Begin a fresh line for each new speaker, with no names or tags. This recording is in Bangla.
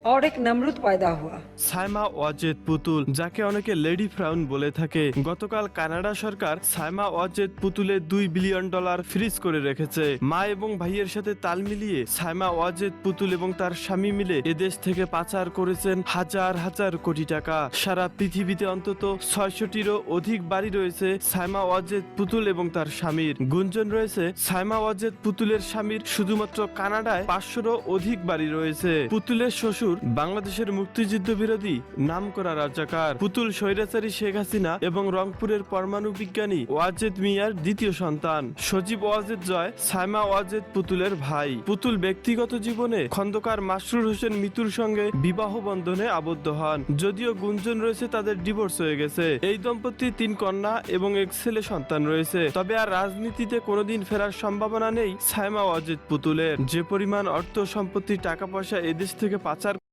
और एक नमरूद पैदा हुआ।
সাইমা ওয়াজেদ পুতুল, যাকে অনেকে লেডি ফ্রাউন বলে থাকে, গতকাল কানাডা সরকার সাইমা ওয়াজেদ পুতুলের $2 বিলিয়ন ফ্রিজ করে রেখেছে। মা এবং ভাইয়ের সাথে তাল মিলিয়ে সাইমা ওয়াজেদ পুতুল এবং তার স্বামী মিলে এদেশ থেকে পাচার করেছেন হাজার হাজার কোটি টাকা। সারা পৃথিবীতে অন্তত 600টিরও অধিক বাড়ি রয়েছে সাইমা ওয়াজেদ পুতুল এবং তার স্বামীর। গুঞ্জন রয়েছে সাইমা ওয়াজেদ পুতুলের স্বামীর শুধুমাত্র কানাডায় 500রও অধিক বাড়ি রয়েছে। পুতুলের শ্বশুর বাংলাদেশের মুক্তিযুদ্ধ বিরোধী নামকরা রাজাকার। পুতুল স্বৈরাচারী শেখ হাসিনা এবং রংপুরের পরমাণু বিজ্ঞানী ওয়াজেদ মিয়ার দ্বিতীয় সন্তান। সজীব ওয়াজেদ জয় সাইমা ওয়াজেদ পুতুলের ভাই। পুতুল ব্যক্তিগত জীবনে খন্দকার মাসরুর হোসেন মিতুর সঙ্গে বিবাহ বন্ধনে আবদ্ধ হন, যদিও গুঞ্জন রয়েছে তাদের ডিভোর্স হয়ে গেছে। এই দম্পতির 3 কন্যা এবং 1 ছেলে সন্তান রয়েছে। তবে আর রাজনীতিতে কোনোদিন ফেরার সম্ভাবনা নেই সাইমা ওয়াজেদ পুতুলের। যে পরিমাণ অর্থ সম্পত্তি টাকা পয়সা এদেশ থেকে পাচার